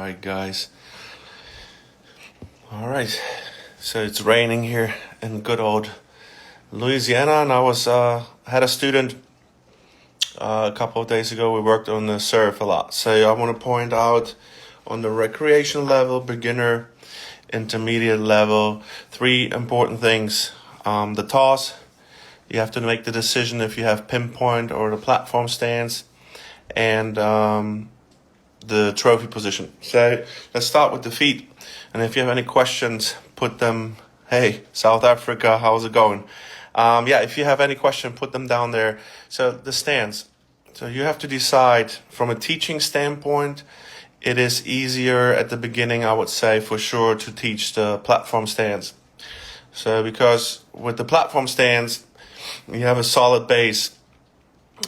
right, guys. All right. So it's raining here in good old Louisiana, and I had a student a couple of days ago. We worked on the surf a lot. So I want to point out on the recreation level, beginner, intermediate level, three important things. The toss, you have to make the decision if you have pinpoint or the platform stance, and the trophy position. So let's start with the feet. And if you have any questions, put them, hey, South Africa, how's it going? If you have any question, put them down there. So the stance. So you have to decide from a teaching standpoint. It is easier at the beginning, I would say, for sure, to teach the platform stance. So because with the platform stance, you have a solid base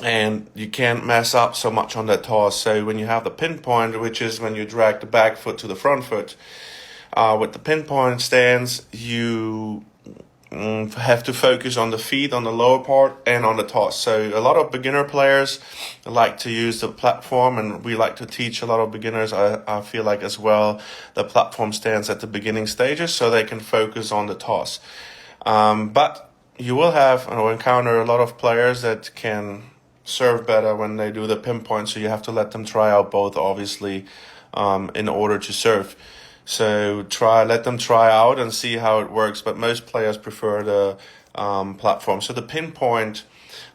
and you can't mess up so much on that toss. So when you have the pinpoint, which is when you drag the back foot to the front foot, with the pinpoint stance, you have to focus on the feet, on the lower part, and on the toss. So a lot of beginner players like to use the platform, and we like to teach a lot of beginners, I feel like as well, the platform stance at the beginning stages so they can focus on the toss. But you will have or encounter a lot of players that can serve better when they do the pinpoint, so you have to let them try out both, obviously, in order to serve. So let them try out and see how it works, but most players prefer the platform. So the pinpoint,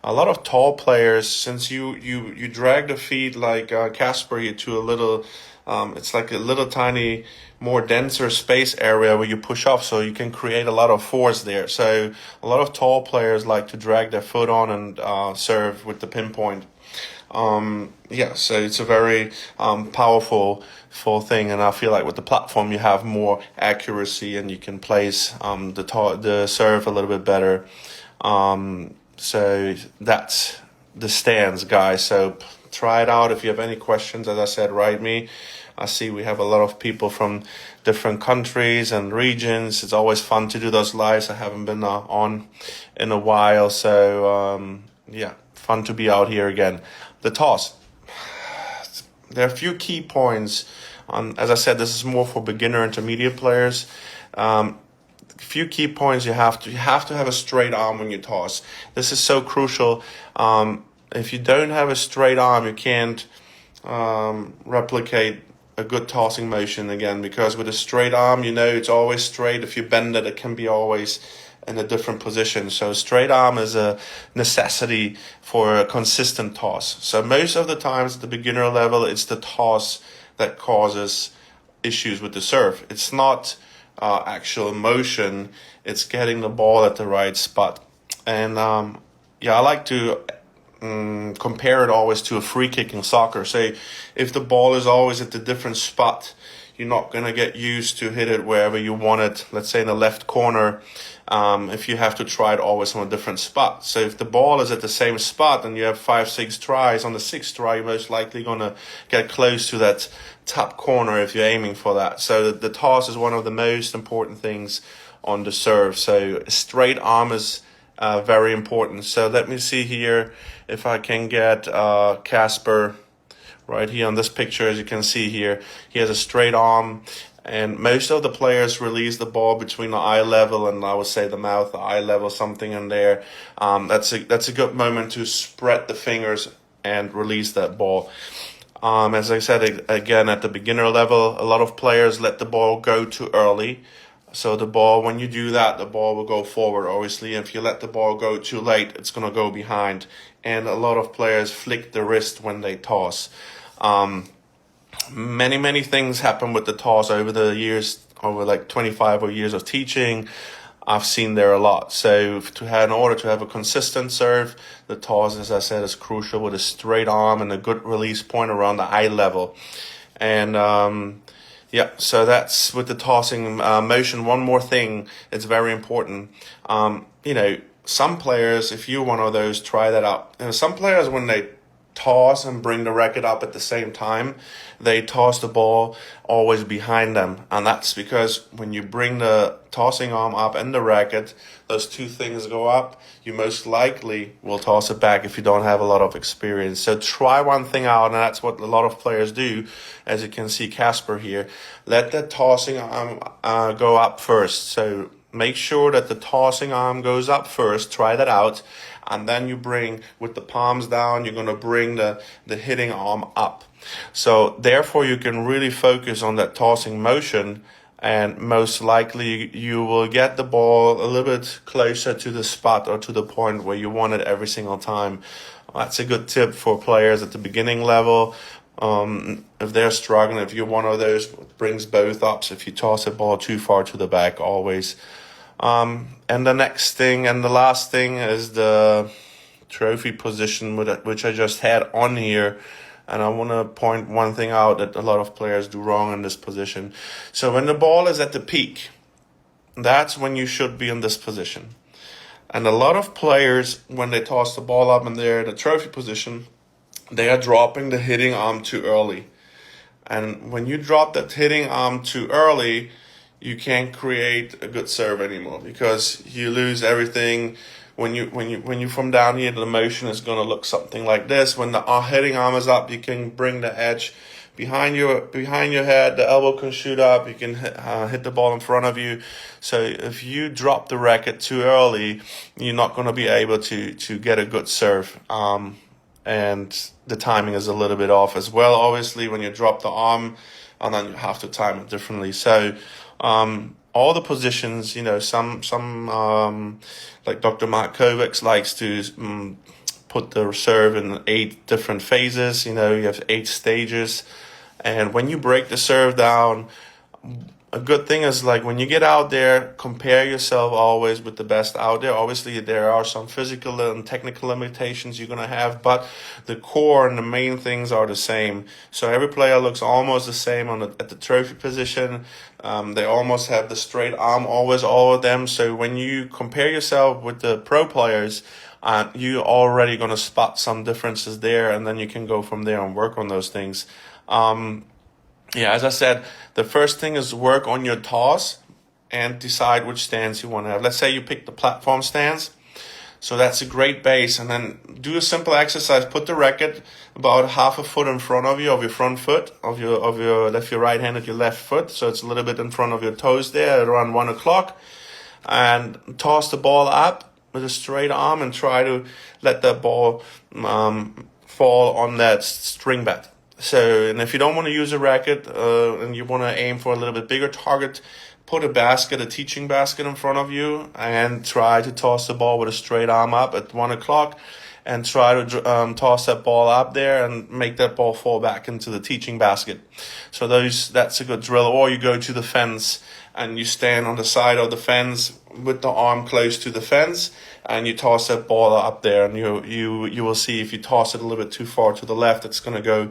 a lot of tall players, since you drag the feet like Casper here to a little, it's like a little tiny, more denser space area where you push off, so you can create a lot of force there. So a lot of tall players like to drag their foot on and serve with the pinpoint. So it's a very powerful thing, and I feel like with the platform you have more accuracy and you can place the serve a little bit better. So that's the stance, guys. So try it out. If you have any questions, as I said, write me. I see we have a lot of people from different countries and regions. It's always fun to do those lives. I haven't been on in a while, so fun to be out here again. The toss. There are a few key points. As I said, this is more for beginner intermediate players. A few key points you have to have a straight arm when you toss. This is so crucial. If you don't have a straight arm, you can't replicate a good tossing motion again, because with a straight arm, it's always straight. If you bend it, it can be always in a different position. So straight arm is a necessity for a consistent toss. So most of the times at the beginner level, it's the toss that causes issues with the serve. It's not actual motion, it's getting the ball at the right spot. And I like to compare it always to a free kick in soccer. Say if the ball is always at a different spot, you're not going to get used to hit it wherever you want it. Let's say in the left corner, if you have to try it always on a different spot. So if the ball is at the same spot and you have 5-6 tries, on the sixth try you're most likely going to get close to that top corner if you're aiming for that. So the toss is one of the most important things on the serve. So a straight arm is very important. So let me see here if I can get Casper right here on this picture. As you can see here, he has a straight arm, and most of the players release the ball between the eye level and I would say the mouth, the eye level, something in there. That's a good moment to spread the fingers and release that ball. As I said, again, at the beginner level, a lot of players let the ball go too early. So the ball, when you do that, the ball will go forward, obviously. If you let the ball go too late, it's going to go behind. And a lot of players flick the wrist when they toss. Many things happen with the toss over the years, over like 25 years of teaching. I've seen there a lot. So in order to have a consistent serve, the toss, as I said, is crucial with a straight arm and a good release point around the eye level. And so that's with the tossing motion. One more thing, it's very important. Some players, if you're one of those, try that out. And some players, when they toss and bring the racket up at the same time, they toss the ball always behind them. And that's because when you bring the tossing arm up and the racket, those two things go up, you most likely will toss it back if you don't have a lot of experience. So try one thing out, and that's what a lot of players do. As you can see Casper here, let the tossing arm go up first. So make sure that the tossing arm goes up first, try that out, and then you bring, with the palms down, you're going to bring the hitting arm up. So therefore you can really focus on that tossing motion, and most likely you will get the ball a little bit closer to the spot or to the point where you want it every single time. That's a good tip for players at the beginning level. If they're struggling, if you're one of those brings both ups, if you toss a ball too far to the back, always. And the next thing and the last thing is the trophy position, which I just had on here. And I want to point one thing out that a lot of players do wrong in this position. So when the ball is at the peak, that's when you should be in this position. And a lot of players, when they toss the ball up and they're in the trophy position, they are dropping the hitting arm too early. And when you drop that hitting arm too early, you can't create a good serve anymore, because you lose everything. When you from down here, the motion is going to look something like this. When the hitting arm is up, you can bring the edge behind your head. The elbow can shoot up. You can hit the ball in front of you. So if you drop the racket too early, you're not going to be able to get a good serve. And the timing is a little bit off as well, obviously, when you drop the arm, and then you have to time it differently. So all the positions, some like Dr. Mark Kovacs likes to put the serve in 8 different phases. You have 8 stages. And when you break the serve down, a good thing is, like, when you get out there, compare yourself always with the best out there. Obviously, there are some physical and technical limitations you're going to have, but the core and the main things are the same. So every player looks almost the same at the trophy position. They almost have the straight arm, always, all of them. So when you compare yourself with the pro players, you're already going to spot some differences there, and then you can go from there and work on those things. As I said, the first thing is work on your toss and decide which stance you want to have. Let's say you pick the platform stance. So that's a great base. And then do a simple exercise. Put the racket about half a foot in front of you, of your front foot, of your right hand at your left foot. So it's a little bit in front of your toes there, around 1 o'clock. And toss the ball up with a straight arm and try to let that ball fall on that string bat. So, and if you don't want to use a racket and you want to aim for a little bit bigger target, put a teaching basket in front of you and try to toss the ball with a straight arm up at 1 o'clock, and try to toss that ball up there and make that ball fall back into the teaching basket. So that's a good drill. Or you go to the fence and you stand on the side of the fence with the arm close to the fence, and you toss that ball up there, and you will see if you toss it a little bit too far to the left, it's going to go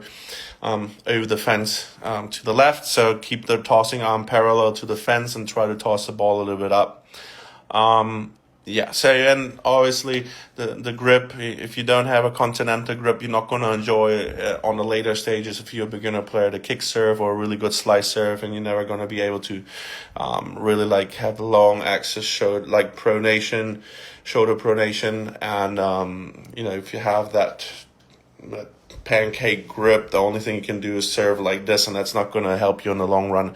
over the fence to the left. So keep the tossing arm parallel to the fence and try to toss the ball a little bit up. So, and obviously the grip, if you don't have a continental grip, you're not going to enjoy it on the later stages. If you're a beginner player, the kick serve or a really good slice serve, and you're never going to be able to really like have long axis shoulder pronation. And, if you have that pancake grip, the only thing you can do is serve like this, and that's not going to help you in the long run.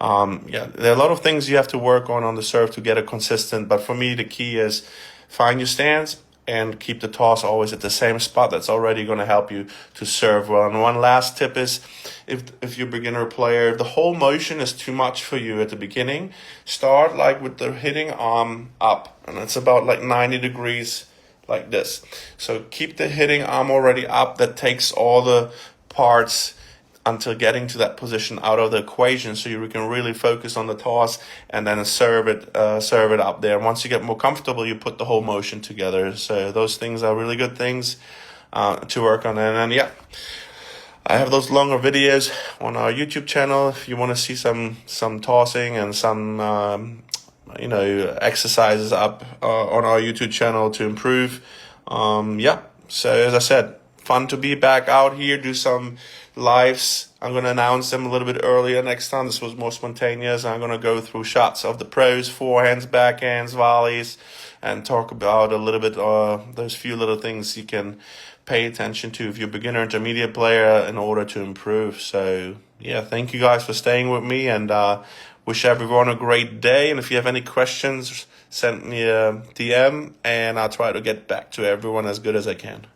There are a lot of things you have to work on the serve to get it consistent. But for me, the key is find your stance and keep the toss always at the same spot. That's already going to help you to serve well. And one last tip is, if you're a beginner player, if the whole motion is too much for you at the beginning, start like with the hitting arm up, and it's about like 90 degrees like this. So keep the hitting arm already up. That takes all the parts until getting to that position out of the equation, so you can really focus on the toss and then serve it up there. And once you get more comfortable, you put the whole motion together. So those things are really good things to work on. And then I have those longer videos on our YouTube channel if you want to see some tossing and some exercises up on our YouTube channel to improve. So as I said, fun to be back out here, do some lives. I'm going to announce them a little bit earlier next time. This was more spontaneous. I'm going to go through shots of the pros, forehands, backhands, volleys, and talk about a little bit those few little things you can pay attention to if you're a beginner, intermediate player in order to improve. So yeah, thank you guys for staying with me, and wish everyone a great day. And if you have any questions, send me a DM, and I'll try to get back to everyone as good as I can.